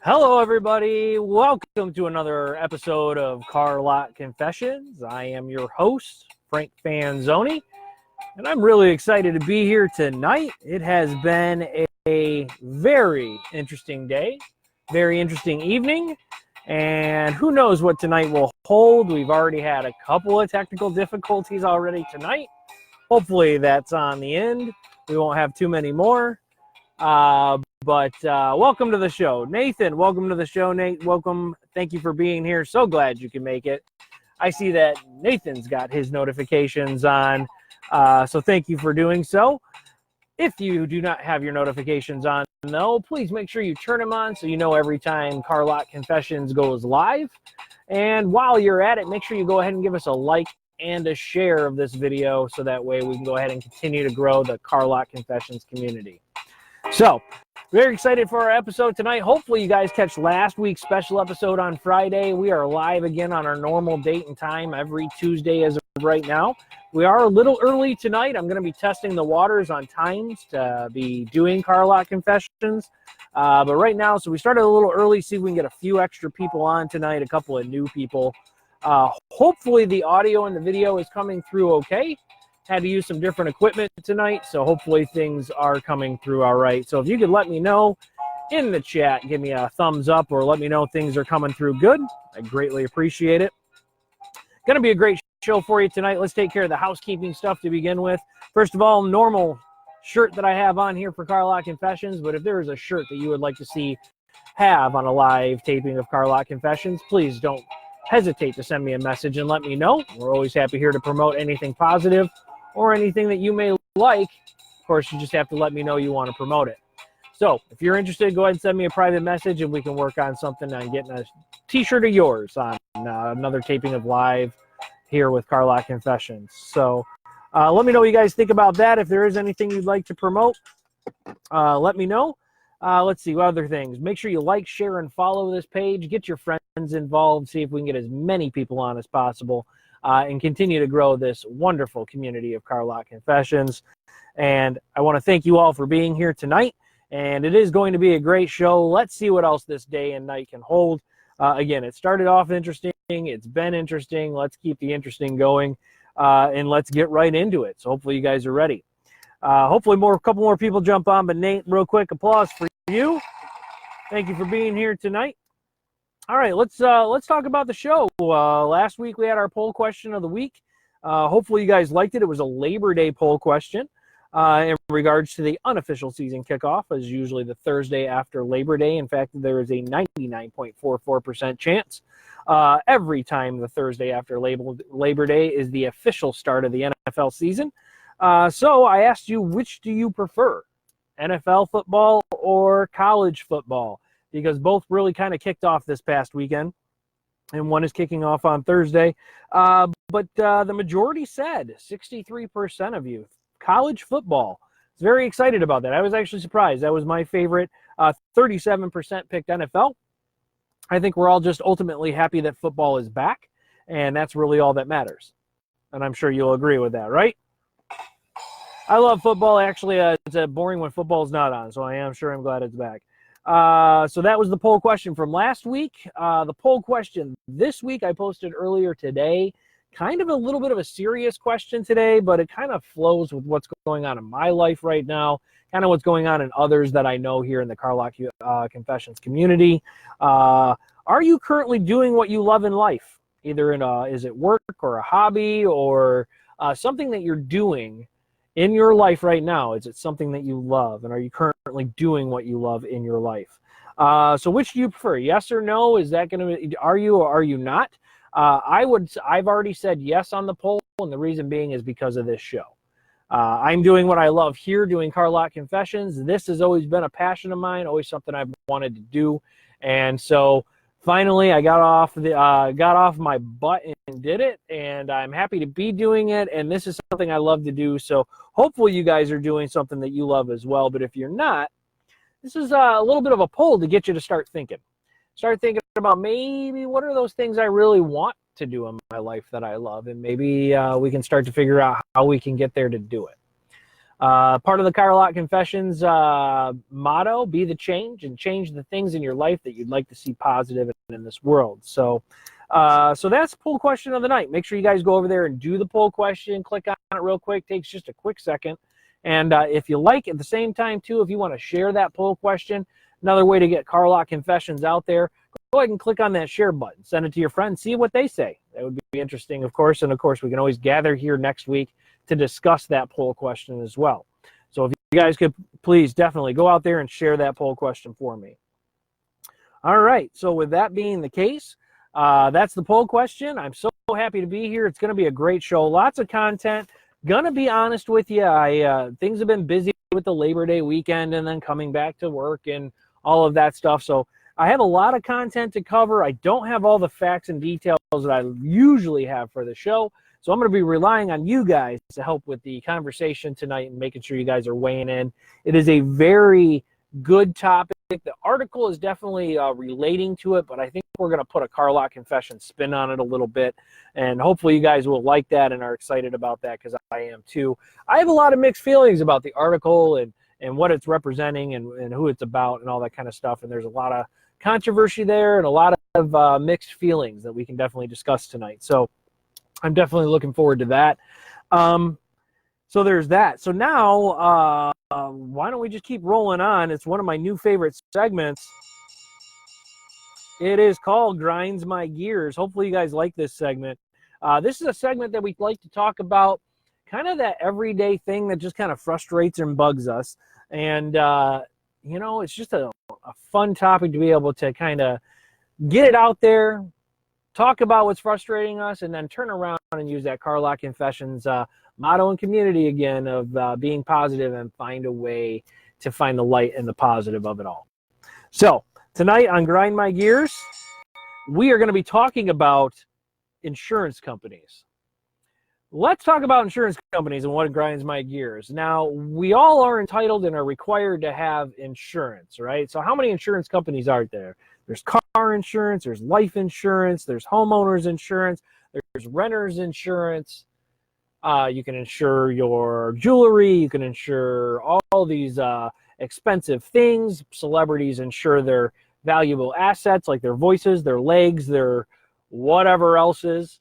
Hello, everybody. Welcome to another episode of Car Lot Confessions. I am your host, Frank Fanzoni, and I'm really excited to be here tonight. It has been a very interesting day, very interesting evening, and who knows what tonight will hold. We've already had a couple of technical difficulties already tonight. Hopefully that's on the end. We won't have too many more. But welcome to the show. Nathan, welcome to the show. Nate, welcome. Thank you for being here. So glad you can make it. I see that Nathan's got his notifications on, so thank you for doing so. If you do not have your notifications on, though, please make sure you turn them on so you know every time Car Lot Confessions goes live. And while you're at it, make sure you go ahead and give us a like and a share of this video so that way we can go ahead and continue to grow the Car Lot Confessions community. So, very excited for our episode tonight. Hopefully you guys catch last week's special episode on Friday. We are live again on our normal date and time every Tuesday as of right now. We are a little early tonight. I'm going to be testing the waters on times to be doing Car Lot Confessions. But right now, so we started a little early, see if we can get a few extra people on tonight, a couple of new people. Hopefully the audio and the video is coming through okay. Had to use some different equipment tonight, so hopefully things are coming through all right. So if you could let me know in the chat, give me a thumbs up or let me know things are coming through good. I greatly appreciate it. Going to be a great show for you tonight. Let's take care of the housekeeping stuff to begin with. First of all, normal shirt that I have on here for Car Lot Confessions, but if there is a shirt that you would like to see have on a live taping of Car Lot Confessions, please don't hesitate to send me a message and let me know. We're always happy here to promote anything positive or anything that you may like. Of course, you just have to let me know you want to promote it. So if you're interested, go ahead and send me a private message and we can work on something on getting a t-shirt of yours on another taping of live here with Car Lot Confessions. So let me know what you guys think about that. If there is anything you'd like to promote, let me know. Let's see, what other things. Make sure you like, share, and follow this page. Get your friends involved. See if we can get as many people on as possible. And continue to grow this wonderful community of Car Lot Confessions. And I want to thank you all for being here tonight. And it is going to be a great show. Let's see what else this day and night can hold. Again, it started off interesting. It's been interesting. Let's keep the interesting going. And let's get right into it. So hopefully you guys are ready. Hopefully a couple more people jump on. But Nate, real quick, applause for you. Thank you for being here tonight. All right, let's talk about the show. Last week we had our poll question of the week. Hopefully you guys liked it. It was a Labor Day poll question in regards to the unofficial season kickoff, as usually the Thursday after Labor Day. In fact, there is a 99.44% chance every time the Thursday after Labor Day is the official start of the NFL season. So I asked you, which do you prefer, NFL football or college football? Because both really kind of kicked off this past weekend, and one is kicking off on Thursday. But the majority said, 63% of you, college football. I was very excited about that. I was actually surprised. That was my favorite. 37% picked NFL. I think we're all just ultimately happy that football is back, and that's really all that matters. And I'm sure you'll agree with that, right? I love football. Actually, it's boring when football is not on, so I'm glad it's back. So that was the poll question from last week. The poll question this week I posted earlier today. Kind of a little bit of a serious question today, but it kind of flows with what's going on in my life right now, kind of what's going on in others that I know here in the Car Lot Confessions community. Are you currently doing what you love in life? Either is it work or a hobby or something that you're doing in your life right now? Is it something that you love? And are you currently doing what you love in your life? So which do you prefer? Yes or no? Is that going to be, are you or are you not? I've already said yes on the poll, and the reason being is because of this show. I'm doing what I love here, doing Car Lot Confessions. This has always been a passion of mine, always something I've wanted to do. And so finally I got off my butt and did it, and I'm happy to be doing it, and this is something I love to do. So hopefully you guys are doing something that you love as well. But if you're not, this is a little bit of a poll to get you to start thinking. Start thinking about maybe what are those things I really want to do in my life that I love, and maybe we can start to figure out how we can get there to do it. Part of the Car Lot Confessions motto, be the change and change the things in your life that you'd like to see positive in this world. So that's the poll question of the night. Make sure you guys go over there and do the poll question. Click on it real quick. Takes just a quick second. And if you like, at the same time, too, if you want to share that poll question, another way to get Car Lot Confessions out there, go ahead and click on that share button. Send it to your friends. See what they say. That would be interesting, of course. And, of course, we can always gather here next week to discuss that poll question as well. So if you guys could please definitely go out there and share that poll question for me. All right. So with that being the case, that's the poll question. I'm so happy to be here. It's going to be a great show. Lots of content. Gonna be honest with you, things have been busy with the Labor Day weekend and then coming back to work and all of that stuff. So I have a lot of content to cover. I don't have all the facts and details that I usually have for the show. So I'm going to be relying on you guys to help with the conversation tonight and making sure you guys are weighing in. It is a very good topic. The article is definitely relating to it, but I think we're going to put a Car Lot Confession spin on it a little bit. And hopefully you guys will like that and are excited about that, because I am too. I have a lot of mixed feelings about the article and what it's representing and who it's about and all that kind of stuff. And there's a lot of controversy there and a lot of mixed feelings that we can definitely discuss tonight. So I'm definitely looking forward to that. So there's that. So now, why don't we just keep rolling on? It's one of my new favorite segments. It is called Grinds My Gears. Hopefully you guys like this segment. This is a segment that we'd like to talk about, kind of that everyday thing that just kind of frustrates and bugs us. And, it's just a fun topic to be able to kind of get it out there, talk about what's frustrating us, and then turn around and use that Car Lot Confessions motto and community again of being positive and find a way to find the light and the positive of it all. So tonight on Grind My Gears, we are going to be talking about insurance companies. Let's talk about insurance companies and what grinds my gears. Now, we all are entitled and are required to have insurance, right? So how many insurance companies are there? There's car insurance, there's life insurance, there's homeowners insurance, there's renters insurance. You can insure your jewelry, you can insure all these expensive things. Celebrities insure their valuable assets like their voices, their legs, their whatever else is.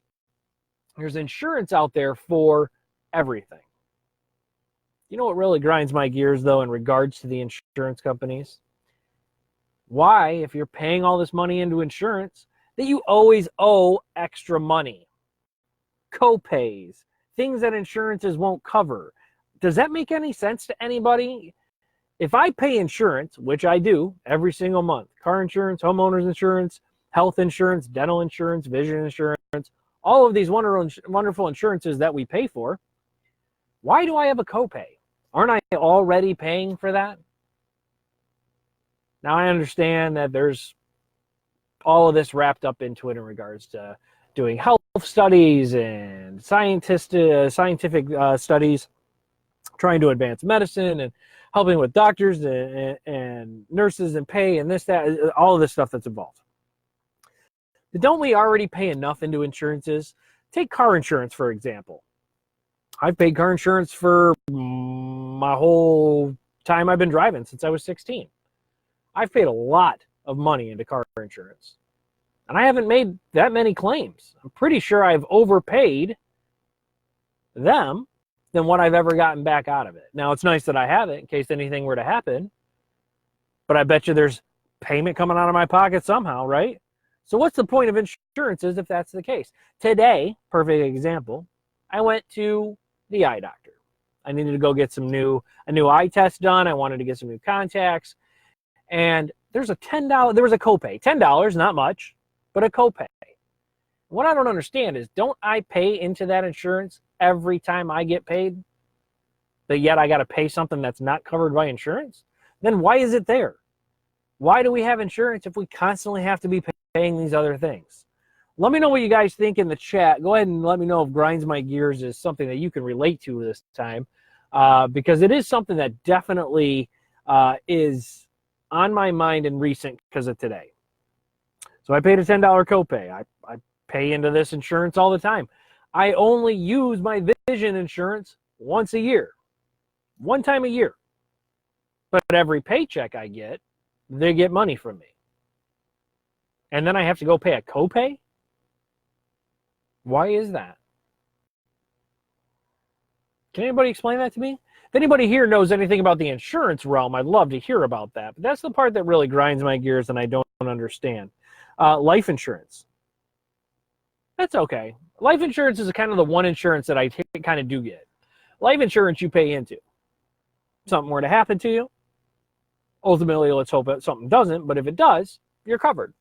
There's insurance out there for everything. You know what really grinds my gears, though, in regards to the insurance companies? Why, if you're paying all this money into insurance, that you always owe extra money? Co-pays, things that insurances won't cover. Does that make any sense to anybody? If I pay insurance, which I do every single month, car insurance, homeowners insurance, health insurance, dental insurance, vision insurance, all of these wonderful insurances that we pay for, why do I have a copay? Aren't I already paying for that? Now, I understand that there's all of this wrapped up into it in regards to doing health studies and scientific studies, trying to advance medicine and helping with doctors and nurses and pay and this, that, all of this stuff that's involved. But don't we already pay enough into insurances? Take car insurance, for example. I've paid car insurance for my whole time I've been driving since I was 16. I've paid a lot of money into car insurance. And I haven't made that many claims. I'm pretty sure I've overpaid them than what I've ever gotten back out of it. Now, it's nice that I have it in case anything were to happen. But I bet you there's payment coming out of my pocket somehow, right? So what's the point of insurances if that's the case? Today, perfect example, I went to the eye doctor. I needed to go get a new eye test done. I wanted to get some new contacts. And there was a copay. $10, not much, but a copay. What I don't understand is, don't I pay into that insurance every time I get paid? But yet I got to pay something that's not covered by insurance? Then why is it there? Why do we have insurance if we constantly have to be paying these other things? Let me know what you guys think in the chat. Go ahead and let me know if Grinds My Gears is something that you can relate to this time, because it is something that definitely is on my mind and recent because of today. So I paid a $10 copay. I pay into this insurance all the time. I only use my vision insurance once a year. one time a year. But every paycheck I get, they get money from me. And then I have to go pay a copay? Why is that? Can anybody explain that to me? If anybody here knows anything about the insurance realm, I'd love to hear about that. But that's the part that really grinds my gears and I don't understand. Life insurance. That's okay. Life insurance is kind of the one insurance that I kind of do get. Life insurance you pay into. Something were to happen to you. Ultimately, let's hope that something doesn't, but if it does, you're covered.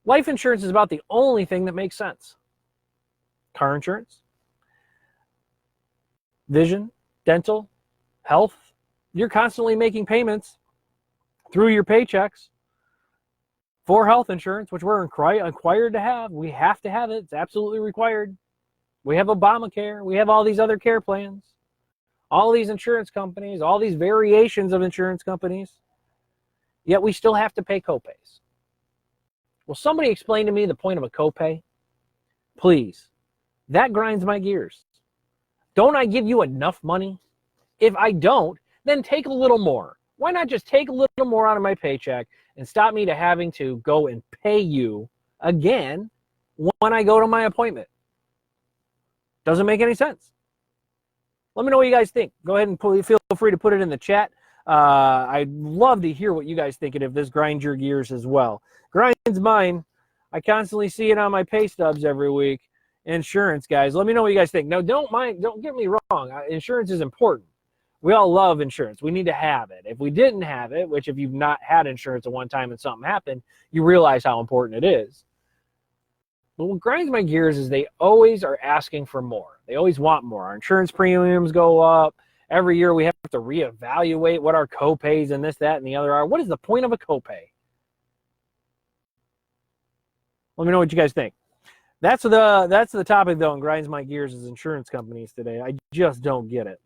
Life insurance is about the only thing that makes sense. Car insurance, vision, dental, health. You're constantly making payments through your paychecks for health insurance, which we're required to have. We have to have it. It's absolutely required. We have Obamacare. We have all these other care plans. All these insurance companies, all these variations of insurance companies. Yet we still have to pay copays. Will somebody explain to me the point of a copay? Please. That grinds my gears. Don't I give you enough money? If I don't, then take a little more. Why not just take a little more out of my paycheck and stop me to having to go and pay you again when I go to my appointment? Doesn't make any sense. Let me know what you guys think. Go ahead and feel free to put it in the chat. I'd love to hear what you guys think, and if this grinds your gears as well. Grinds mine. I constantly see it on my pay stubs every week. Insurance, guys. Let me know what you guys think. Now, don't get me wrong. Insurance is important. We all love insurance. We need to have it. If we didn't have it, which if you've not had insurance at one time and something happened, you realize how important it is. But what grinds my gears is they always are asking for more. They always want more. Our insurance premiums go up. Every year we have to reevaluate what our copays and this, that, and the other are. What is the point of a copay? Let me know what you guys think. That's the topic, though, and grinds my gears is insurance companies today. I just don't get it.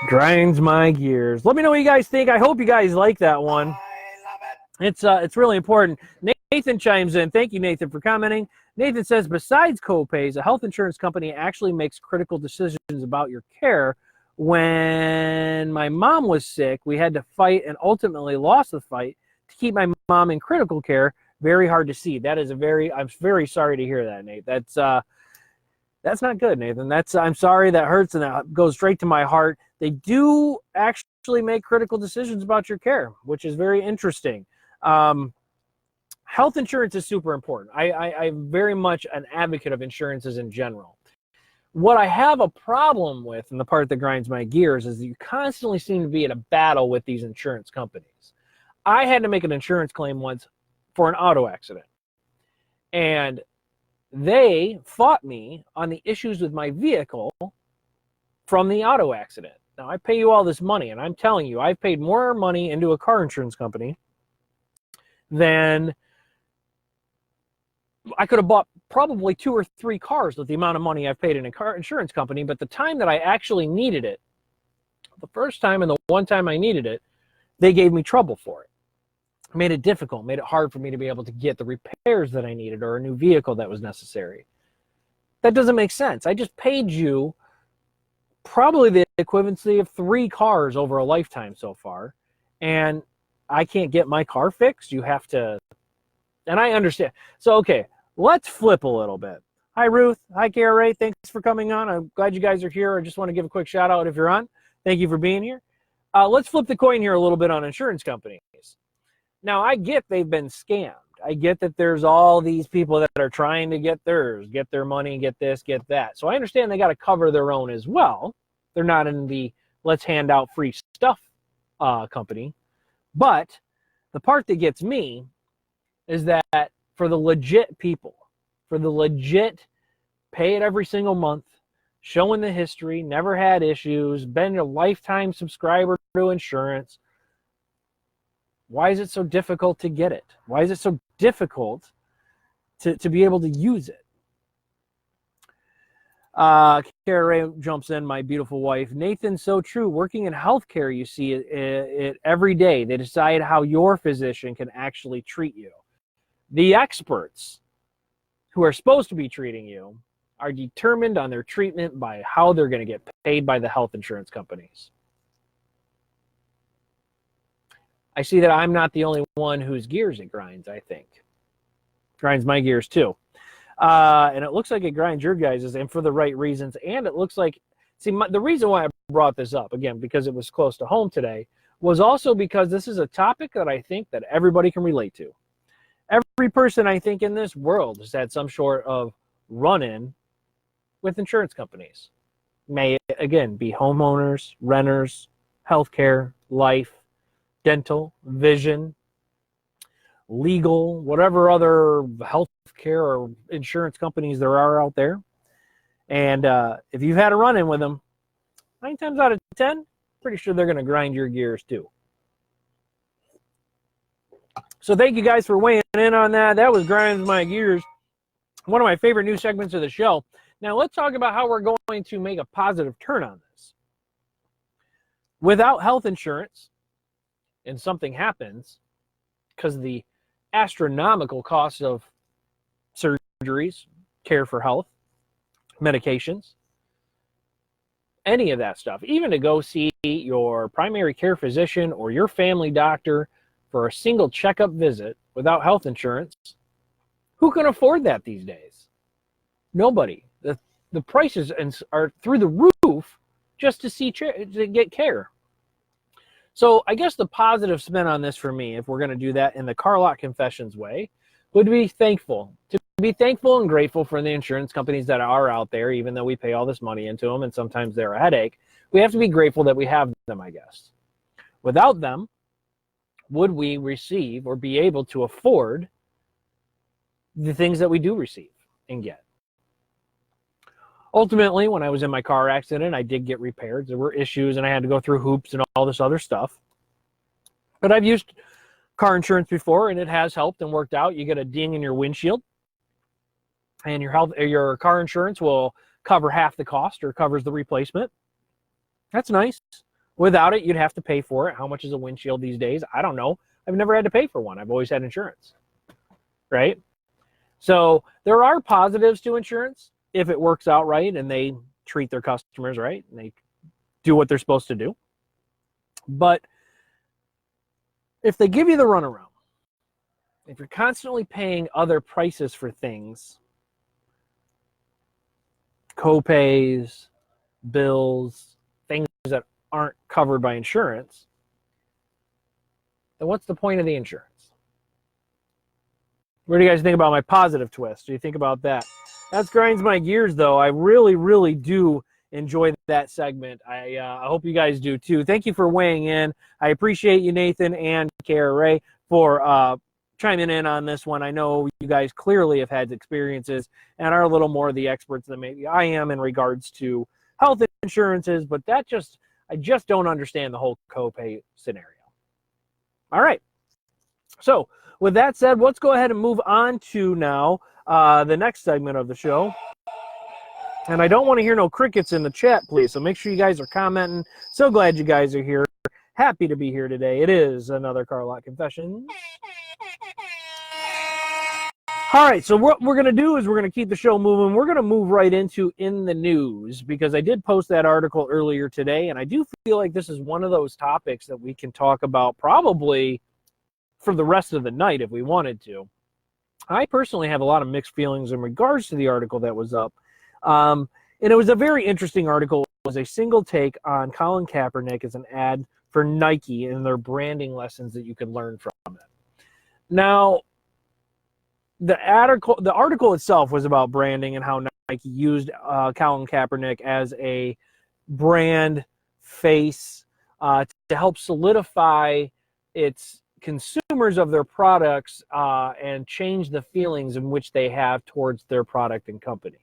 Grinds my gears. Let me know what you guys think. I hope you guys like that one. I love it. It's really important. Nathan chimes in. Thank you, Nathan, for commenting. Nathan says, besides copays, a health insurance company actually makes critical decisions about your care. When my mom was sick, we had to fight and ultimately lost the fight to keep my mom in critical care. Very hard to see. I'm very sorry to hear that, Nate. That's not good, Nathan. I'm sorry, that hurts, and that goes straight to my heart. They do actually make critical decisions about your care, which is very interesting. Health insurance is super important. I'm very much an advocate of insurances in general. What I have a problem with, and the part that grinds my gears, is that you constantly seem to be in a battle with these insurance companies. I had to make an insurance claim once for an auto accident, and they fought me on the issues with my vehicle from the auto accident. Now, I pay you all this money, and I'm telling you, I've paid more money into a car insurance company than I could have bought probably 2 or 3 cars with the amount of money I've paid in a car insurance company. But the time that I actually needed it, the first time and the one time I needed it, they gave me trouble for it. Made it difficult, made it hard for me to be able to get the repairs that I needed or a new vehicle that was necessary. That doesn't make sense. I just paid you probably the equivalency of 3 cars over a lifetime so far, and I can't get my car fixed. You have to, and I understand. So, okay, let's flip a little bit. Hi, Ruth. Hi, Kara. Thanks for coming on. I'm glad you guys are here. I just want to give a quick shout out if you're on. Thank you for being here. Let's flip the coin here a little bit on insurance companies. Now, I get they've been scammed. I get that there's all these people that are trying to get theirs, get their money, get this, get that. So I understand they got to cover their own as well. They're not in the let's hand out free stuff company. But the part that gets me is that for the legit people, for the legit pay it every single month, showing the history, never had issues, been a lifetime subscriber to insurance, why is it so difficult to get it? Why is it so difficult to be able to use it? Kara Ray jumps in, my beautiful wife. Nathan, so true. Working in healthcare, you see it every day. They decide how your physician can actually treat you. The experts who are supposed to be treating you are determined on their treatment by how they're going to get paid by the health insurance companies. I see that I'm not the only one whose gears it grinds, I think. Grinds my gears too. And it looks like it grinds your guys's, and for the right reasons. And it looks like, the reason why I brought this up, again, because it was close to home today, was also because this is a topic that I think that everybody can relate to. Every person, I think, in this world has had some sort of run-in with insurance companies. May it, again, be homeowners, renters, healthcare, life, dental, vision, legal, whatever other healthcare or insurance companies there are out there. And if you've had a run-in with them, 9 times out of 10, pretty sure they're going to grind your gears too. So thank you guys for weighing in on that. That was Grinds My Gears, one of my favorite new segments of the show. Now let's talk about how we're going to make a positive turn on this. Without health insurance, and something happens because of the astronomical cost of surgeries, care for health, medications, any of that stuff, even to go see your primary care physician or your family doctor for a single checkup visit without health insurance, who can afford that these days? Nobody. The prices are through the roof just to get care. So I guess the positive spin on this for me, if we're going to do that in the Car Lot Confessions way, would be thankful. To be thankful and grateful for the insurance companies that are out there, even though we pay all this money into them and sometimes they're a headache. We have to be grateful that we have them, I guess. Without them, would we receive or be able to afford the things that we do receive and get? Ultimately, when I was in my car accident, I did get repaired. There were issues, and I had to go through hoops and all this other stuff. But I've used car insurance before, and it has helped and worked out. You get a ding in your windshield, and your car insurance will cover half the cost or covers the replacement. That's nice. Without it, you'd have to pay for it. How much is a windshield these days? I don't know. I've never had to pay for one. I've always had insurance, right? So there are positives to insurance if it works out right and they treat their customers right and they do what they're supposed to do. But if they give you the runaround, if you're constantly paying other prices for things, co-pays, bills, things that aren't covered by insurance, then what's the point of the insurance? What do you guys think about my positive twist? Do you think about that? That grinds my gears, though. I really, really do enjoy that segment. I hope you guys do, too. Thank you for weighing in. I appreciate you, Nathan and KRA, for chiming in on this one. I know you guys clearly have had experiences and are a little more the experts than maybe I am in regards to health insurances, but I just don't understand the whole copay scenario. All right. So with that said, let's go ahead and move on to now the next segment of the show. And I don't want to hear no crickets in the chat, please. So make sure you guys are commenting. So glad you guys are here. Happy to be here today. It is another Car Lot Confession. All right, so what we're going to do is we're going to keep the show moving. We're going to move right into In the News because I did post that article earlier today, and I do feel like this is one of those topics that we can talk about probably for the rest of the night if we wanted to. I personally have a lot of mixed feelings in regards to the article that was up. And it was a very interesting article. It was a single take on Colin Kaepernick as an ad for Nike and their branding lessons that you can learn from it. Now, the article itself was about branding and how Nike used Colin Kaepernick as a brand face to help solidify its consumers of their products and change the feelings in which they have towards their product and company.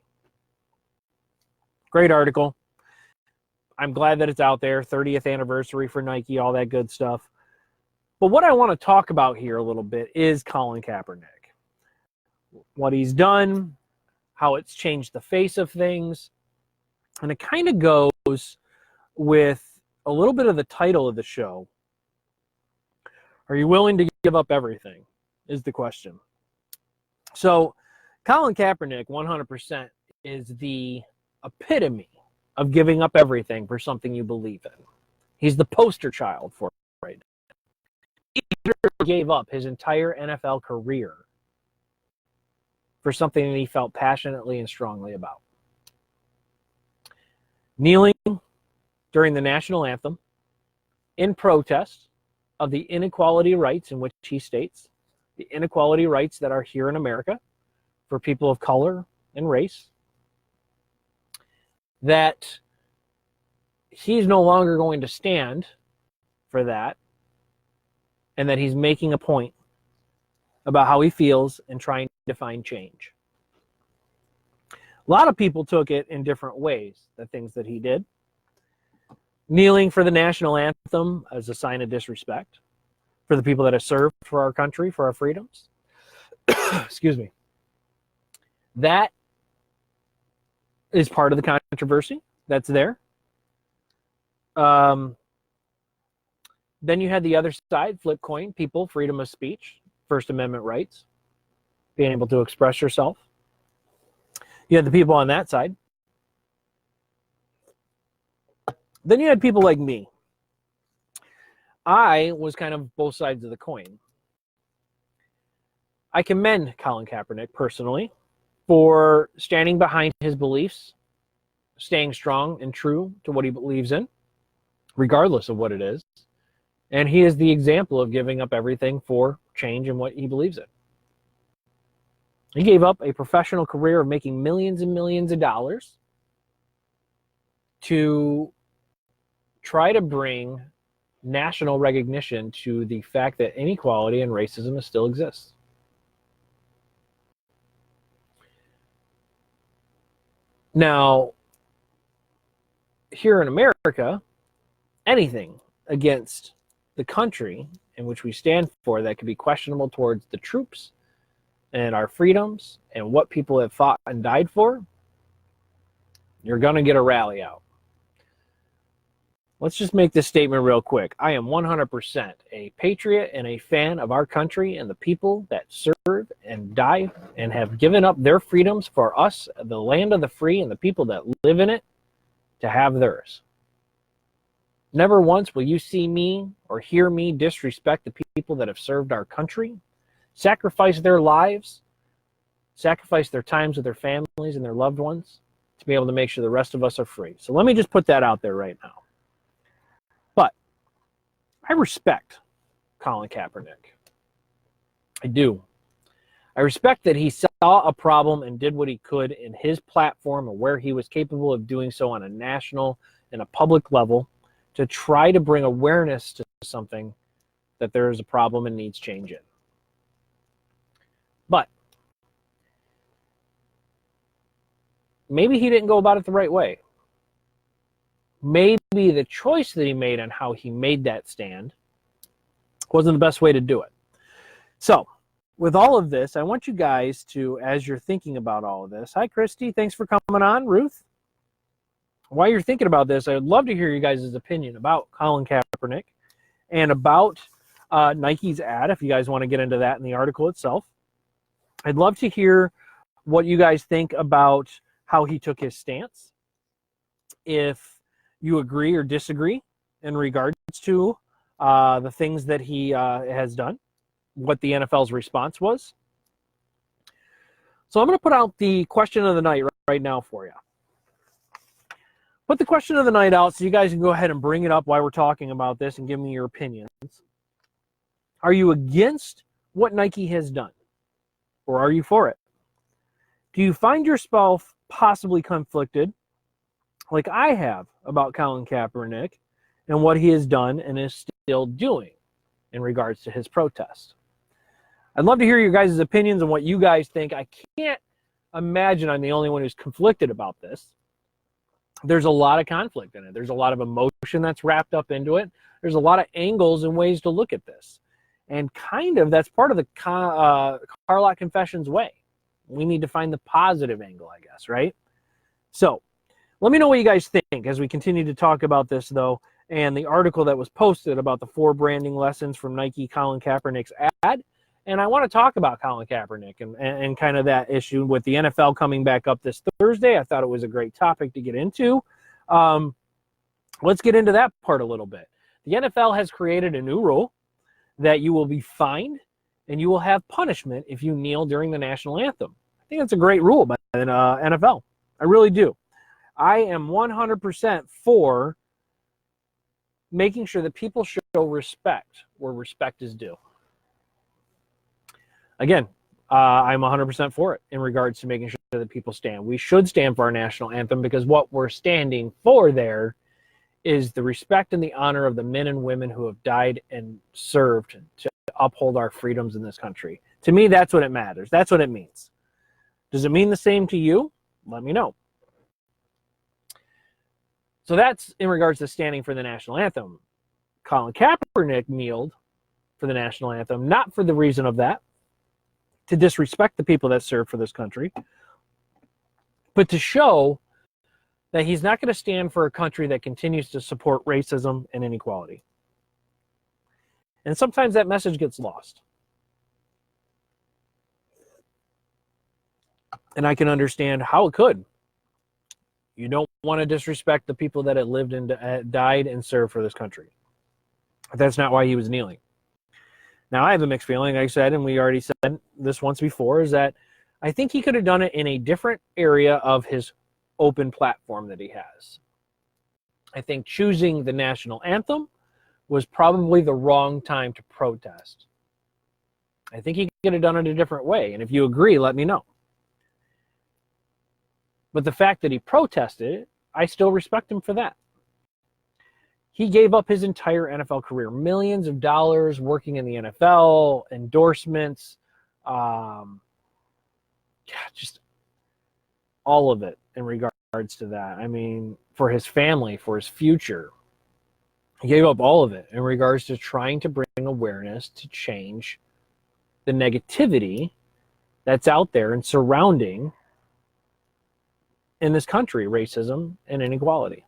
Great article. I'm glad that it's out there. 30th anniversary for Nike, all that good stuff. But what I want to talk about here a little bit is Colin Kaepernick. What he's done, how it's changed the face of things. And it kind of goes with a little bit of the title of the show. Are you willing to give up everything? Is the question. So Colin Kaepernick, 100%, is the epitome of giving up everything for something you believe in. He's the poster child for it right now. He gave up his entire NFL career for something that he felt passionately and strongly about. Kneeling during the national anthem in protest of the inequality rights in which he states, the inequality rights that are here in America for people of color and race, that he's no longer going to stand for that, and that he's making a point about how he feels and trying to find change. A lot of people took it in different ways, the things that he did. Kneeling for the national anthem as a sign of disrespect for the people that have served for our country, for our freedoms. Excuse me. That is part of the controversy that's there. Then you had the other side, flip coin, people, freedom of speech, First Amendment rights, being able to express yourself. You had the people on that side. Then you had people like me. I was kind of both sides of the coin. I commend Colin Kaepernick personally for standing behind his beliefs, staying strong and true to what he believes in, regardless of what it is. And he is the example of giving up everything for change in what he believes in. He gave up a professional career of making millions and millions of dollars to try to bring national recognition to the fact that inequality and racism still exists. Now, here in America, anything against the country in which we stand for that could be questionable towards the troops and our freedoms and what people have fought and died for, you're going to get a rally out. Let's just make this statement real quick. I am 100% a patriot and a fan of our country and the people that serve and die and have given up their freedoms for us, the land of the free, and the people that live in it to have theirs. Never once will you see me or hear me disrespect the people that have served our country, sacrificed their lives, sacrificed their times with their families and their loved ones to be able to make sure the rest of us are free. So let me just put that out there right now. But I respect Colin Kaepernick. I do. I respect that he saw a problem and did what he could in his platform and where he was capable of doing so on a national and a public level to try to bring awareness to something that there is a problem and needs change in. But maybe he didn't go about it the right way. Maybe the choice that he made on how he made that stand wasn't the best way to do it. So, with all of this, I want you guys to, as you're thinking about all of this, hi, Christy, thanks for coming on. Ruth, while you're thinking about this, I would love to hear you guys' opinion about Colin Kaepernick and about Nike's ad, if you guys want to get into that in the article itself. I'd love to hear what you guys think about how he took his stance, if you agree or disagree in regards to the things that he has done, what the NFL's response was. So I'm going to put out the question of the night right now for you. Put the question of the night out so you guys can go ahead and bring it up while we're talking about this and give me your opinions. Are you against what Nike has done? Or are you for it? Do you find yourself possibly conflicted, like I have, about Colin Kaepernick and what he has done and is still doing in regards to his protest? I'd love to hear your guys' opinions on what you guys think. I can't imagine I'm the only one who's conflicted about this. There's a lot of conflict in it. There's a lot of emotion that's wrapped up into it. There's a lot of angles and ways to look at this. And kind of that's part of the Car Lot Confessions way. We need to find the positive angle, I guess, right? So let me know what you guys think as we continue to talk about this, though, and the article that was posted about the 4 branding lessons from Nike Colin Kaepernick's ad, And I want to talk about Colin Kaepernick and kind of that issue with the NFL coming back up this Thursday. I thought it was a great topic to get into. Let's get into that part a little bit. The NFL has created a new rule that you will be fined and you will have punishment if you kneel during the national anthem. I think that's a great rule by the NFL. I really do. I am 100% for making sure that people show respect where respect is due. Again, I'm 100% for it in regards to making sure that people stand. We should stand for our national anthem because what we're standing for there is the respect and the honor of the men and women who have died and served to uphold our freedoms in this country. To me, that's what it matters. That's what it means. Does it mean the same to you? Let me know. So that's in regards to standing for the national anthem. Colin Kaepernick kneeled for the national anthem, not for the reason of that, to disrespect the people that serve for this country, but to show that he's not going to stand for a country that continues to support racism and inequality. And sometimes that message gets lost. And I can understand how it could. You don't want to disrespect the people that have lived and died and served for this country. But that's not why he was kneeling. Now, I have a mixed feeling, like I said, and we already said this once before, is that I think he could have done it in a different area of his open platform that he has. I think choosing the national anthem was probably the wrong time to protest. I think he could have done it a different way, and if you agree, let me know. But the fact that he protested it, I still respect him for that. He gave up his entire NFL career, millions of dollars working in the NFL, endorsements, just all of it in regards to that. I mean, for his family, for his future. He gave up all of it in regards to trying to bring awareness to change the negativity that's out there and surrounding in this country, racism and inequality.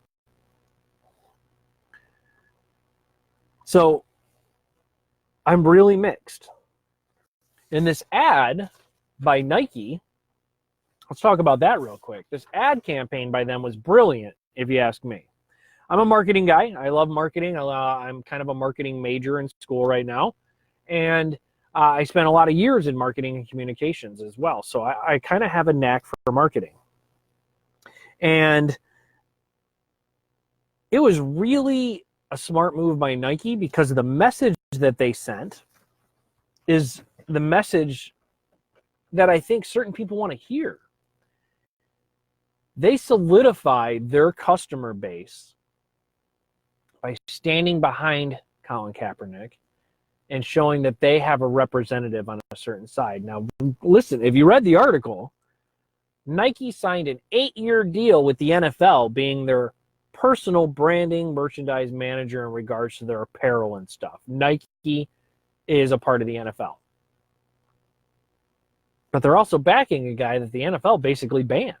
So I'm really mixed. In this ad by Nike, let's talk about that real quick. This ad campaign by them was brilliant, if you ask me. I'm a marketing guy. I love marketing. I'm kind of a marketing major in school right now. And I spent a lot of years in marketing and communications as well. So I kind of have a knack for marketing. And it was really a smart move by Nike because the message that they sent is the message that I think certain people want to hear. They solidified their customer base by standing behind Colin Kaepernick and showing that they have a representative on a certain side. Now, listen, if you read the article, Nike signed an 8-year deal with the NFL, being their personal branding merchandise manager in regards to their apparel and stuff. Nike is a part of the NFL. But they're also backing a guy that the NFL basically banned.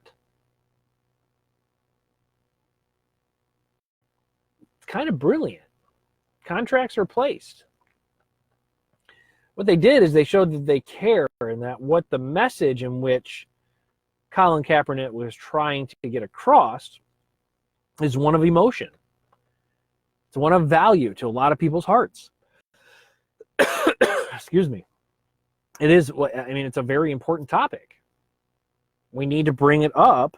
It's kind of brilliant. Contracts are placed. What they did is they showed that they care and that what the message in which Colin Kaepernick was trying to get across is one of emotion. It's one of value to a lot of people's hearts. Excuse me. It is, I mean, it's a very important topic. We need to bring it up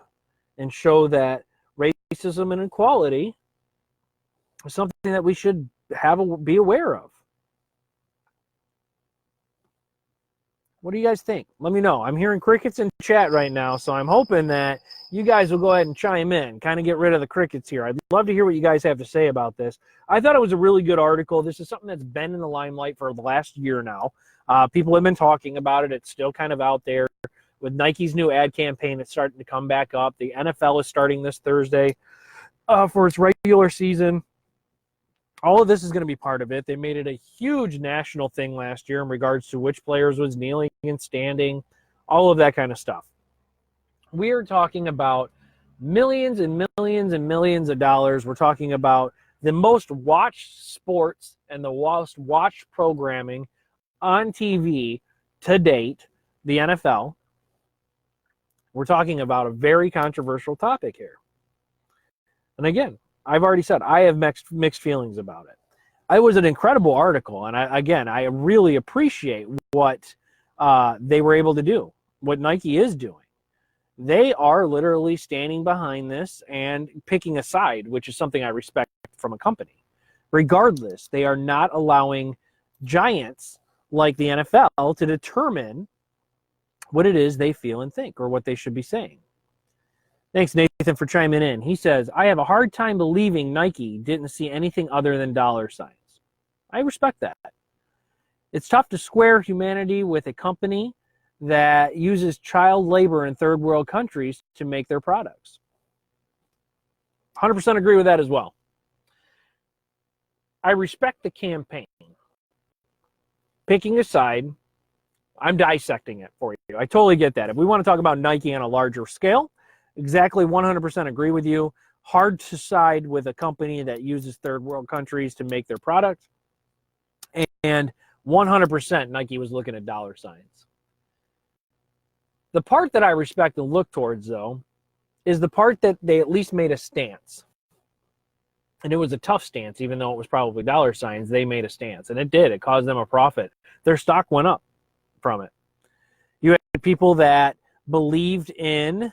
and show that racism and inequality is something that we should be aware of. What do you guys think? Let me know. I'm hearing crickets in chat right now, so I'm hoping that you guys will go ahead and chime in, kind of get rid of the crickets here. I'd love to hear what you guys have to say about this. I thought it was a really good article. This is something that's been in the limelight for the last year now. People have been talking about it. It's still kind of out there. With Nike's new ad campaign, it's starting to come back up. The NFL is starting this Thursday for its regular season. All of this is going to be part of it. They made it a huge national thing last year in regards to which players was kneeling and standing, all of that kind of stuff. We are talking about millions and millions and millions of dollars. We're talking about the most watched sports and the most watched programming on TV to date, the NFL, we're talking about a very controversial topic here. And again, I've already said I have mixed feelings about it. It was an incredible article, and I really appreciate what they were able to do, what Nike is doing. They are literally standing behind this and picking a side, which is something I respect from a company. Regardless, they are not allowing giants like the NFL to determine what it is they feel and think or what they should be saying. Thanks, Nathan, for chiming in. He says, I have a hard time believing Nike didn't see anything other than dollar signs. I respect that. It's tough to square humanity with a company that uses child labor in third world countries to make their products. 100% agree with that as well. I respect the campaign. Picking a side, I'm dissecting it for you. I totally get that. If we want to talk about Nike on a larger scale, exactly 100% agree with you. Hard to side with a company that uses third world countries to make their product. And 100% Nike was looking at dollar signs. The part that I respect and look towards, though, is the part that they at least made a stance. And it was a tough stance, even though it was probably dollar signs, they made a stance. And it did. It caused them a profit. Their stock went up from it. You had people that believed in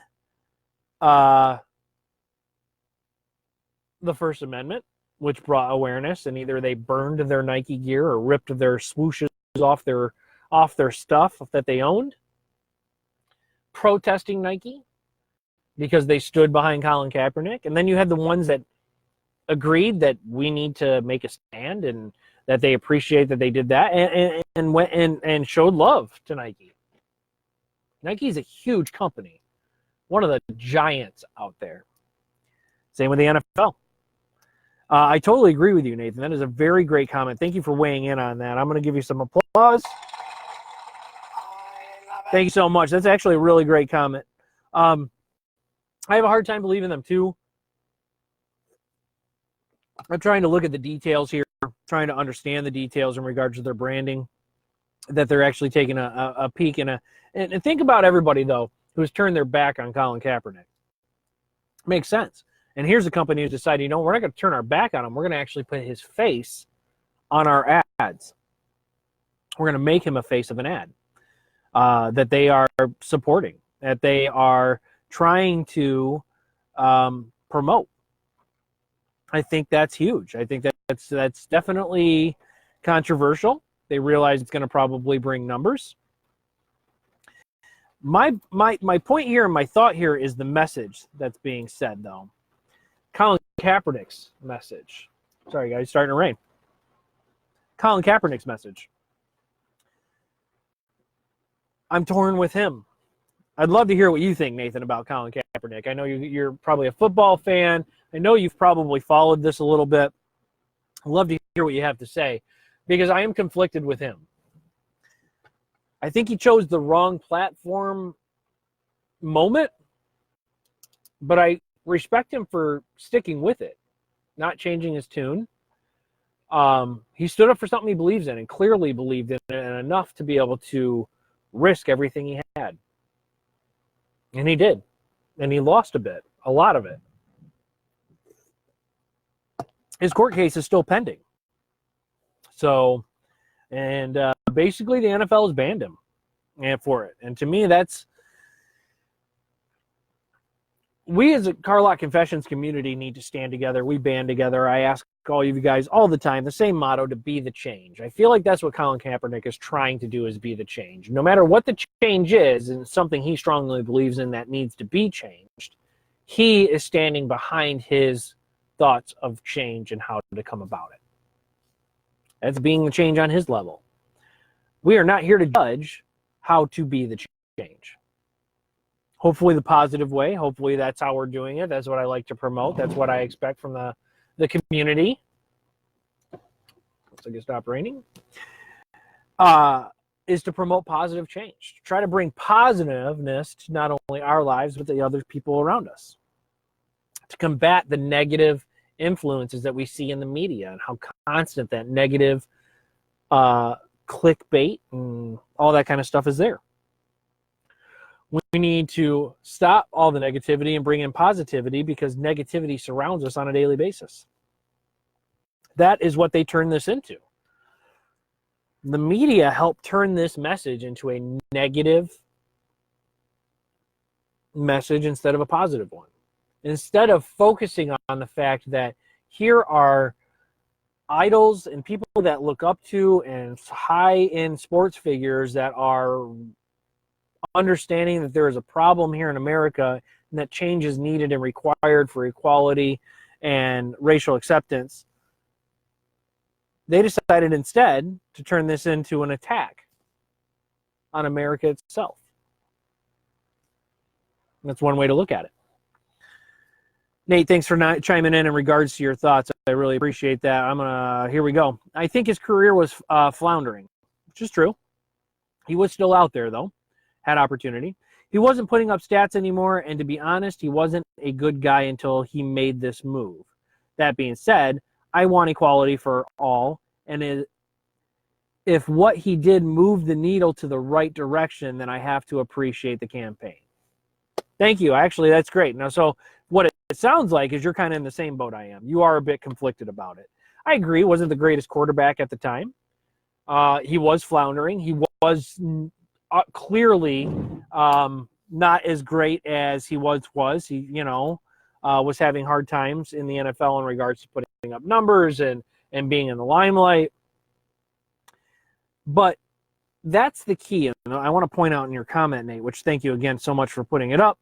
the First Amendment, which brought awareness, and either they burned their Nike gear or ripped their swooshes off their stuff that they owned, protesting Nike because they stood behind Colin Kaepernick. And then you had the ones that agreed that we need to make a stand and that they appreciate that they did that and went and showed love to Nike. Nike is a huge company, one of the giants out there. Same with the NFL. I totally agree with you, Nathan. That is a very great comment. Thank you for weighing in on that. I'm going to give you some applause. Thank you so much. That's actually a really great comment. I have a hard time believing them, too. I'm trying to look at the details here, trying to understand the details in regards to their branding, that they're actually taking a peek and think about everybody, though, who's turned their back on Colin Kaepernick. Makes sense. And here's a company who's decided, we're not going to turn our back on him. We're going to actually put his face on our ads. We're going to make him a face of an ad that they are supporting, that they are trying to promote. I think that's huge. I think that's definitely controversial. They realize it's going to probably bring numbers. My point here and my thought here is the message that's being said, though. Colin Kaepernick's message. Sorry, guys, starting to rain. Colin Kaepernick's message. I'm torn with him. I'd love to hear what you think, Nathan, about Colin Kaepernick. I know you're probably a football fan. I know you've probably followed this a little bit. I'd love to hear what you have to say because I am conflicted with him. I think he chose the wrong platform moment, but I respect him for sticking with it, not changing his tune. He stood up for something he believes in and clearly believed in it and enough to be able to risk everything he had. And he did. And he lost a lot of it. His court case is still pending. So, and basically the NFL has banned him for it. And to me, we as a Car Lot Confessions community need to stand together. We band together. I ask all of you guys all the time, the same motto, to be the change. I feel like that's what Colin Kaepernick is trying to do, is be the change. No matter what the change is, and something he strongly believes in that needs to be changed, he is standing behind his thoughts of change and how to come about it. That's being the change on his level. We are not here to judge how to be the change. Hopefully the positive way. Hopefully that's how we're doing it. That's what I like to promote. That's what I expect from the community. Once I get stop raining. Is to promote positive change. Try to bring positiveness to not only our lives, but the other people around us. To combat the negative influences that we see in the media and how constant that negative clickbait and all that kind of stuff is there. We need to stop all the negativity and bring in positivity, because negativity surrounds us on a daily basis. That is what they turn this into. The media helped turn this message into a negative message instead of a positive one. Instead of focusing on the fact that here are idols and people that look up to and high-end sports figures that are understanding that there is a problem here in America and that change is needed and required for equality and racial acceptance, they decided instead to turn this into an attack on America itself. That's one way to look at it. Nate, thanks for chiming in regards to your thoughts. I really appreciate that. Here we go. I think his career was floundering, which is true. He was still out there, though. Had opportunity. He wasn't putting up stats anymore, and to be honest, he wasn't a good guy until he made this move. That being said, I want equality for all, and if what he did moved the needle to the right direction, then I have to appreciate the campaign. Thank you. Actually, that's great. Now, so what it sounds like is you're kind of in the same boat I am. You are a bit conflicted about it. I agree. Wasn't the greatest quarterback at the time. He was floundering. He was clearly not as great as he was. He, was having hard times in the NFL in regards to putting up numbers and being in the limelight. But that's the key. And I want to point out in your comment, Nate, which thank you again so much for putting it up.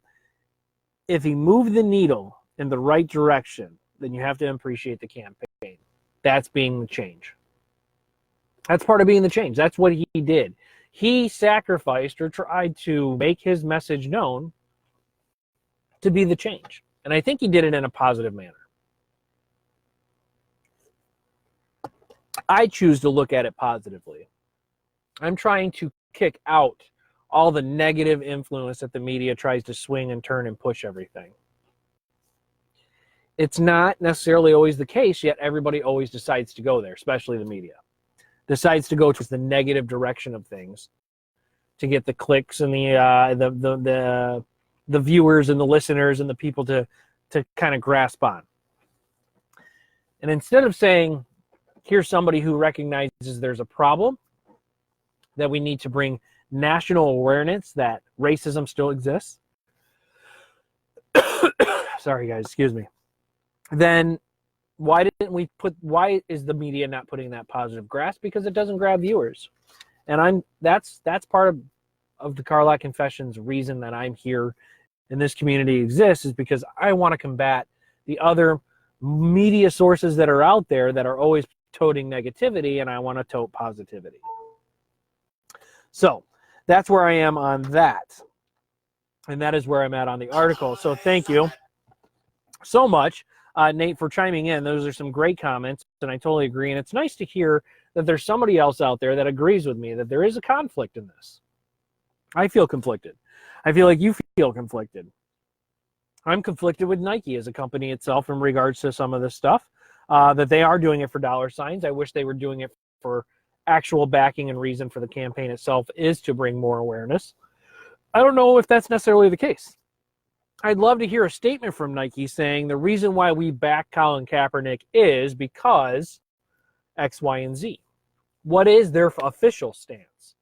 If he moved the needle in the right direction, then you have to appreciate the campaign. That's being the change. That's part of being the change. That's what he did. He sacrificed or tried to make his message known to be the change. And I think he did it in a positive manner. I choose to look at it positively. I'm trying to kick out all the negative influence that the media tries to swing and turn and push everything. It's not necessarily always the case, yet everybody always decides to go there, especially the media. Decides to go towards the negative direction of things to get the clicks and the viewers and the listeners and the people to kind of grasp on. And instead of saying, here's somebody who recognizes there's a problem, that we need to bring national awareness that racism still exists. Sorry, guys, excuse me. Then why is the media not putting that positive grasp? Because it doesn't grab viewers. And that's part of the Car Lot Confessions reason that I'm here and this community exists, is because I want to combat the other media sources that are out there that are always toting negativity, and I want to tote positivity. So that's where I am on that. And that is where I'm at on the article. So thank you so much, Nate, for chiming in. Those are some great comments, and I totally agree. And it's nice to hear that there's somebody else out there that agrees with me, that there is a conflict in this. I feel conflicted. I feel like you feel conflicted. I'm conflicted with Nike as a company itself in regards to some of this stuff, that they are doing it for dollar signs. I wish they were doing it for actual backing, and reason for the campaign itself is to bring more awareness. I don't know if that's necessarily the case. I'd love to hear a statement from Nike saying the reason why we back Colin Kaepernick is because X, Y, and Z. What is their official stance?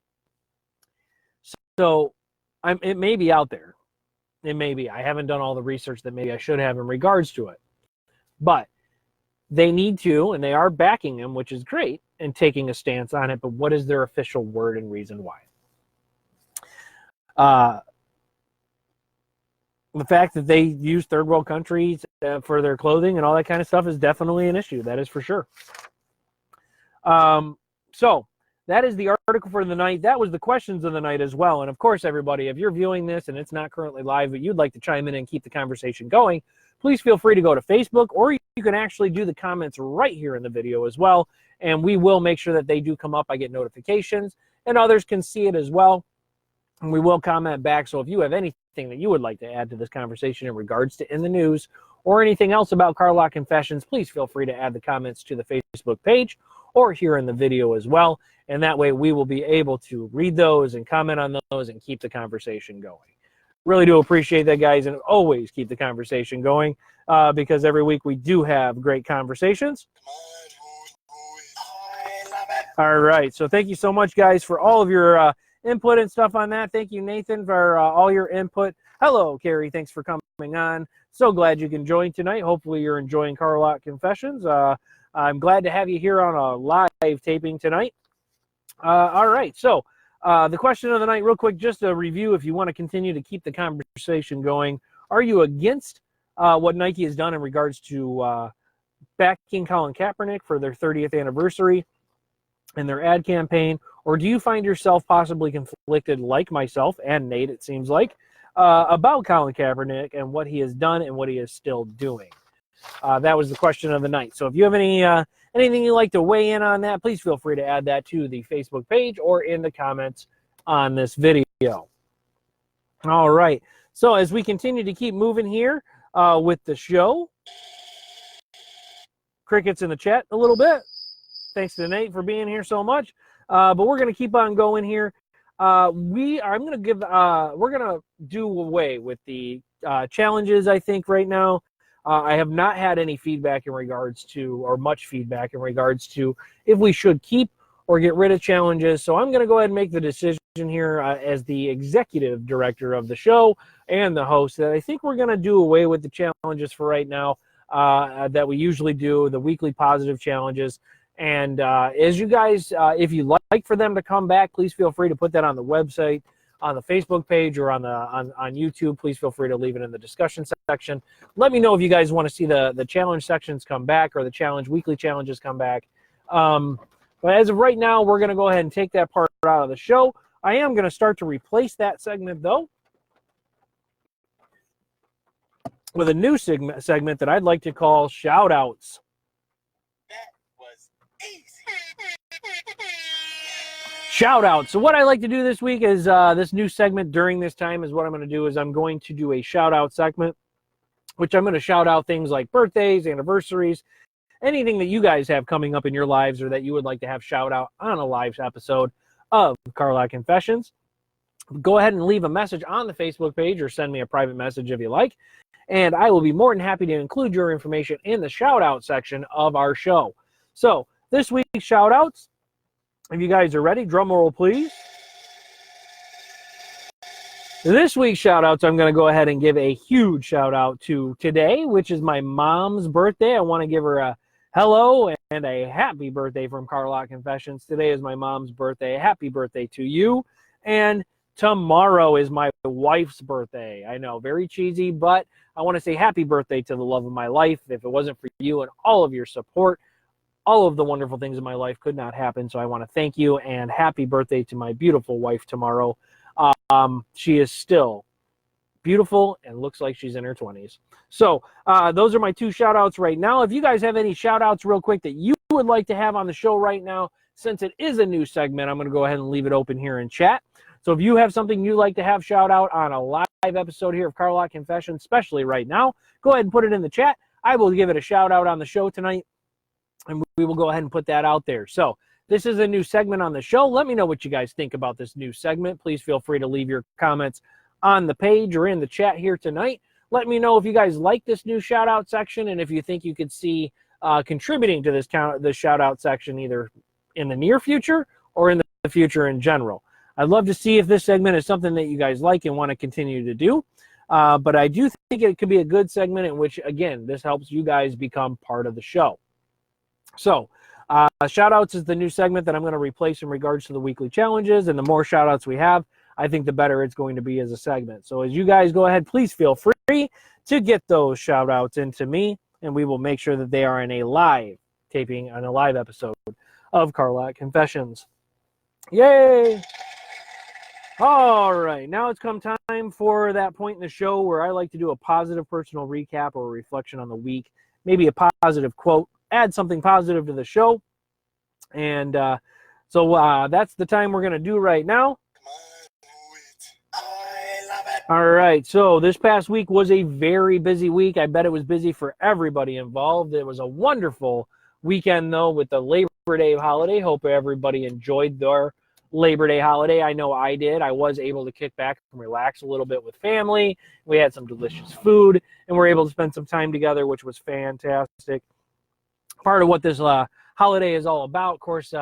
So it may be out there. It may be. I haven't done all the research that maybe I should have in regards to it. But they need to, and they are backing him, which is great, and taking a stance on it. But what is their official word and reason why? The fact that they use third world countries for their clothing and all that kind of stuff is definitely an issue. That is for sure. So that is the article for the night. That was the questions of the night as well. And of course, everybody, if you're viewing this and it's not currently live, but you'd like to chime in and keep the conversation going, please feel free to go to Facebook, or you can actually do the comments right here in the video as well. And we will make sure that they do come up. I get notifications, and others can see it as well. And we will comment back. So if you have anything that you would like to add to this conversation in regards to In the News or anything else about Car Lot Confessions, please feel free to add the comments to the Facebook page or here in the video as well. And that way we will be able to read those and comment on those and keep the conversation going. Really do appreciate that, guys, and always keep the conversation going because every week we do have great conversations. All right, so thank you so much, guys, for all of your input and stuff on that. Thank you, Nathan, for all your input. Hello, Carrie. Thanks for coming on. So glad you can join tonight. Hopefully you're enjoying Car Lot Confessions. I'm glad to have you here on a live taping tonight. All right, so the question of the night, real quick, just a review if you want to continue to keep the conversation going. Are you against what Nike has done in regards to backing Colin Kaepernick for their 30th anniversary and their ad campaign? Or do you find yourself possibly conflicted, like myself and Nate, it seems like, about Colin Kaepernick and what he has done and what he is still doing? That was the question of the night. So if you have anything you'd like to weigh in on that, please feel free to add that to the Facebook page or in the comments on this video. All right. So as we continue to keep moving here with the show, crickets in the chat a little bit. Thanks to Nate for being here so much. But we're going to keep on going here. We're going to do away with the challenges, I think, right now. I have not had any feedback in regards to, or much feedback in regards to, if we should keep or get rid of challenges. So I'm going to go ahead and make the decision here as the executive director of the show and the host that I think we're going to do away with the challenges for right now that we usually do, the weekly positive challenges. And as you guys, if you'd like for them to come back, please feel free to put that on the website, on the Facebook page, or on YouTube. Please feel free to leave it in the discussion section. Let me know if you guys want to see the challenge sections come back or the weekly challenges come back. But as of right now, we're going to go ahead and take that part out of the show. I am going to start to replace that segment, though, with a new segment that I'd like to call Shout-Outs. Shout out. So what I like to do this week is this new segment during this time is what I'm going to do is I'm going to do a shout out segment, which I'm going to shout out things like birthdays, anniversaries, anything that you guys have coming up in your lives or that you would like to have shout out on a live episode of Car Lot Confessions. Go ahead and leave a message on the Facebook page or send me a private message if you like. And I will be more than happy to include your information in the shout out section of our show. So this week's shout outs, if you guys are ready, drum roll, please. This week's shout-outs, I'm going to go ahead and give a huge shout-out to today, which is my mom's birthday. I want to give her a hello and a happy birthday from Car Lot Confessions. Today is my mom's birthday. Happy birthday to you. And tomorrow is my wife's birthday. I know, very cheesy, but I want to say happy birthday to the love of my life. If it wasn't for you and all of your support, all of the wonderful things in my life could not happen. So I want to thank you and happy birthday to my beautiful wife tomorrow. She is still beautiful and looks like she's in her 20s. So those are my two shout outs right now. If you guys have any shout outs real quick that you would like to have on the show right now, since it is a new segment, I'm going to go ahead and leave it open here in chat. So if you have something you'd like to have shout out on a live episode here of Car Lot Confessions, especially right now, go ahead and put it in the chat. I will give it a shout out on the show tonight. And we will go ahead and put that out there. So this is a new segment on the show. Let me know what you guys think about this new segment. Please feel free to leave your comments on the page or in the chat here tonight. Let me know if you guys like this new shout-out section and if you think you could see contributing to this shout-out section either in the near future or in the future in general. I'd love to see if this segment is something that you guys like and want to continue to do. But I do think it could be a good segment in which, again, this helps you guys become part of the show. So, shout-outs is the new segment that I'm going to replace in regards to the weekly challenges. And the more shout-outs we have, I think the better it's going to be as a segment. So as you guys go ahead, please feel free to get those shout-outs into me. And we will make sure that they are in a live taping on a live episode of Car Lot Confessions. Yay! All right, now it's come time for that point in the show where I like to do a positive personal recap or a reflection on the week. Maybe a positive quote. Add something positive to the show. And so that's the time we're going to do right now. All right, so this past week was a very busy week. I bet it was busy for everybody involved. It was a wonderful weekend, though, with the Labor Day holiday. Hope everybody enjoyed their Labor Day holiday. I know I did. I was able to kick back and relax a little bit with family. We had some delicious food, and we're able to spend some time together, which was fantastic. Part of what this holiday is all about, of course,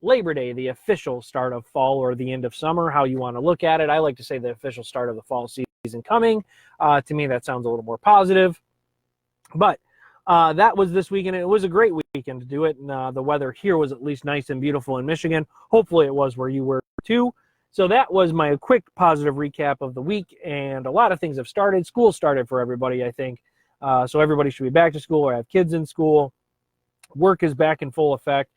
Labor Day, the official start of fall or the end of summer, how you want to look at it. I like to say the official start of the fall season coming. To me, that sounds a little more positive. But that was this weekend. It was a great weekend to do it. And the weather here was at least nice and beautiful in Michigan. Hopefully it was where you were too. So that was my quick positive recap of the week. And a lot of things have started. School started for everybody, I think. So everybody should be back to school or have kids in school. Work is back in full effect.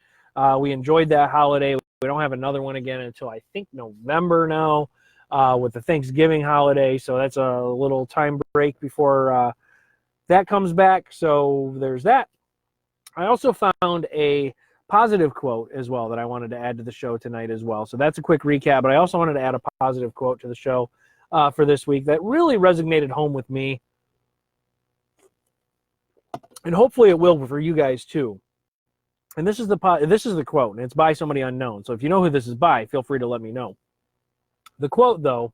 We enjoyed that holiday. We don't have another one again until I think November now with the Thanksgiving holiday. So that's a little time break before that comes back. So there's that. I also found a positive quote as well that I wanted to add to the show tonight as well. So that's a quick recap, but I also wanted to add a positive quote to the show for this week that really resonated home with me. And hopefully it will for you guys too. And this is the quote, and it's by somebody unknown. So if you know who this is by, feel free to let me know. The quote, though,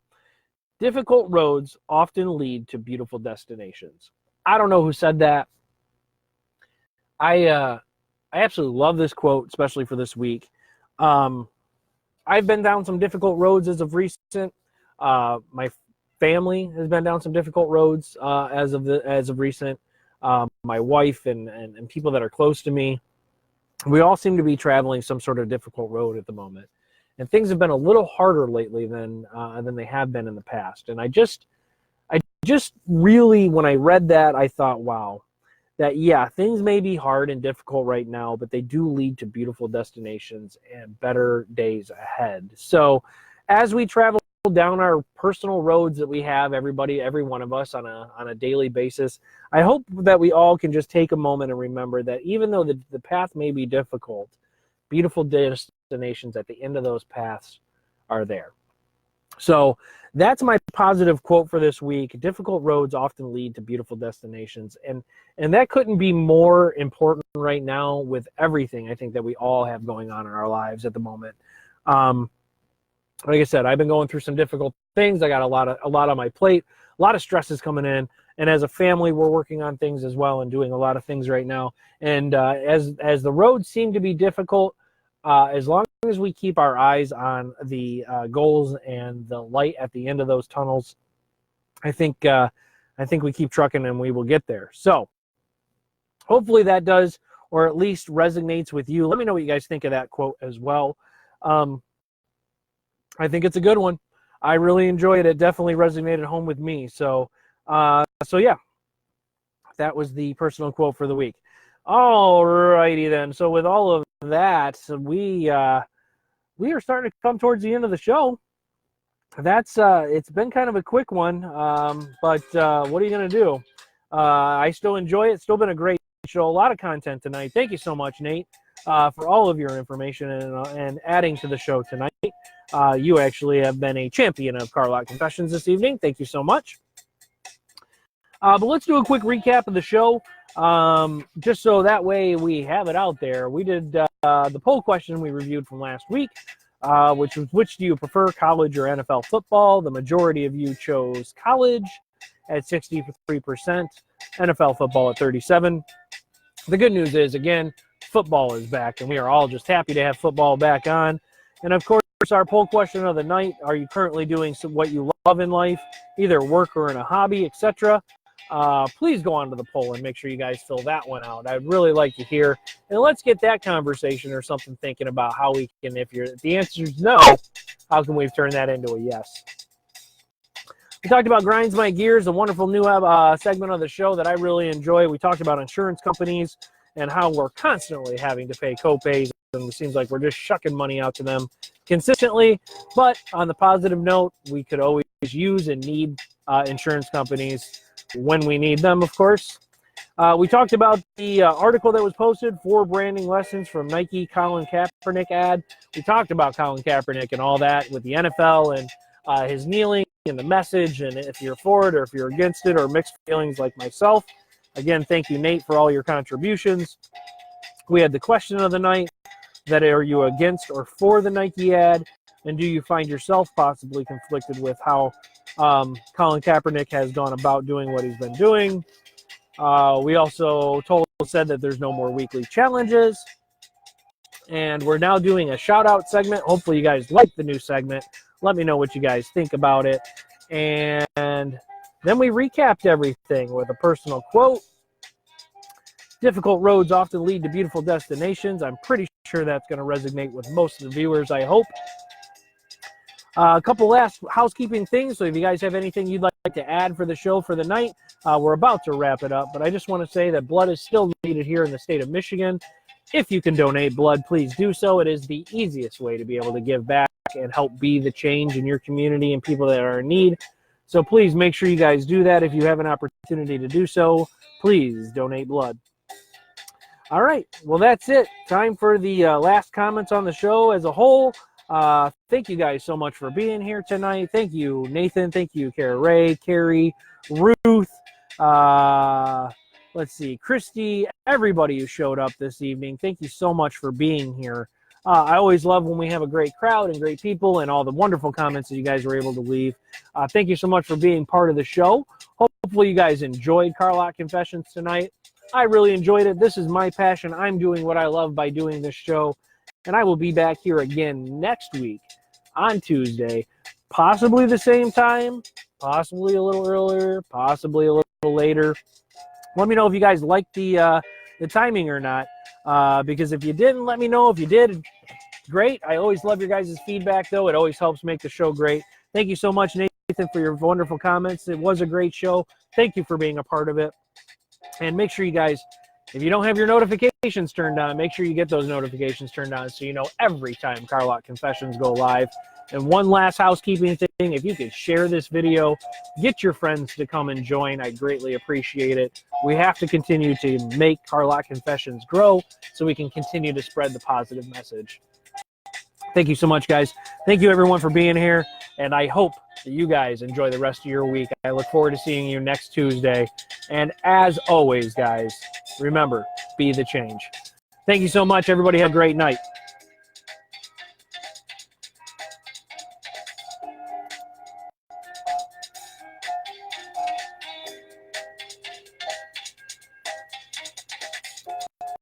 difficult roads often lead to beautiful destinations. I don't know who said that. I absolutely love this quote, especially for this week. I've been down some difficult roads as of recent. My family has been down some difficult roads as of recent. My wife and people that are close to me. We all seem to be traveling some sort of difficult road at the moment. And things have been a little harder lately than they have been in the past. And I just really, when I read that, I thought, wow, that, yeah, things may be hard and difficult right now, but they do lead to beautiful destinations and better days ahead. So as we travel down our personal roads that we have, every one of us on a daily basis, I hope that we all can just take a moment and remember that even though the path may be difficult, beautiful destinations at the end of those paths are there. So that's my positive quote for this week. Difficult roads often lead to beautiful destinations. And that couldn't be more important right now with everything I think that we all have going on in our lives at the moment. Like I said, I've been going through some difficult things. I got a lot on my plate, a lot of stress is coming in. And as a family, we're working on things as well and doing a lot of things right now. And as the roads seem to be difficult, as long as we keep our eyes on the goals and the light at the end of those tunnels, I think we keep trucking and we will get there. So hopefully that does, or at least resonates with you. Let me know what you guys think of that quote as well. I think it's a good one. I really enjoyed it. It definitely resonated home with me. So yeah, that was the personal quote for the week. All righty then. So with all of that, we are starting to come towards the end of the show. That's it's been kind of a quick one, but what are you going to do? I still enjoy it. It's still been a great show. A lot of content tonight. Thank you so much, Nate, for all of your information and adding to the show tonight. You actually have been a champion of Car Lot Confessions this evening. Thank you so much. But let's do a quick recap of the show, just so that way we have it out there. We did the poll question we reviewed from last week, which was, which do you prefer, college or NFL football? The majority of you chose college at 63%, NFL football at 37%. The good news is, again, football is back, and we are all just happy to have football back on. And, of course, our poll question of the night, are you currently doing what you love in life, either work or in a hobby, etc.? Please go on to the poll and make sure you guys fill that one out. I'd really like to hear, and let's get that conversation or something thinking about how we can, if the answer is no, how can we turn that into a yes? We talked about Grinds My Gears, a wonderful new segment of the show that I really enjoy. We talked about insurance companies and how we're constantly having to pay co-pays, and it seems like we're just shucking money out to them consistently. But on the positive note, we could always use and need insurance companies when we need them, of course. We talked about the article that was posted, 4 branding lessons from Nike Colin Kaepernick ad. We talked about Colin Kaepernick and all that with the NFL and his kneeling and the message, and if you're for it or if you're against it, or mixed feelings like myself. Again, thank you, Nate, for all your contributions. We had the question of the night. that are you against or for the Nike ad? And do you find yourself possibly conflicted with how Colin Kaepernick has gone about doing what he's been doing? We also said that there's no more weekly challenges. And we're now doing a shout-out segment. Hopefully you guys like the new segment. Let me know what you guys think about it. And then we recapped everything with a personal quote. Difficult roads often lead to beautiful destinations. I'm pretty sure that's going to resonate with most of the viewers, I hope. A couple last housekeeping things. So if you guys have anything you'd like to add for the show for the night, we're about to wrap it up. But I just want to say that blood is still needed here in the state of Michigan. If you can donate blood, please do so. It is the easiest way to be able to give back and help be the change in your community and people that are in need. So please make sure you guys do that. If you have an opportunity to do so, please donate blood. All right. Well, that's it. Time for the last comments on the show as a whole. Thank you guys so much for being here tonight. Thank you, Nathan. Thank you, Kara Ray, Carrie, Ruth. Let's see, Christy, everybody who showed up this evening. Thank you so much for being here. I always love when we have a great crowd and great people and all the wonderful comments that you guys were able to leave. Thank you so much for being part of the show. Hopefully you guys enjoyed Car Lot Confessions tonight. I really enjoyed it. This is my passion. I'm doing what I love by doing this show. And I will be back here again next week on Tuesday, possibly the same time, possibly a little earlier, possibly a little later. Let me know if you guys like the timing or not, because if you didn't, let me know. If you did, great. I always love your guys' feedback, though. It always helps make the show great. Thank you so much, Nathan, for your wonderful comments. It was a great show. Thank you for being a part of it. And make sure you guys, if you don't have your notifications turned on, make sure you get those notifications turned on so you know every time Car Lot Confessions go live. And one last housekeeping thing, if you could share this video, get your friends to come and join. I greatly appreciate it. We have to continue to make Car Lot Confessions grow so we can continue to spread the positive message. Thank you so much, guys. Thank you, everyone, for being here. And I hope that you guys enjoy the rest of your week. I look forward to seeing you next Tuesday. And as always, guys, remember, be the change. Thank you so much. Everybody have a great night.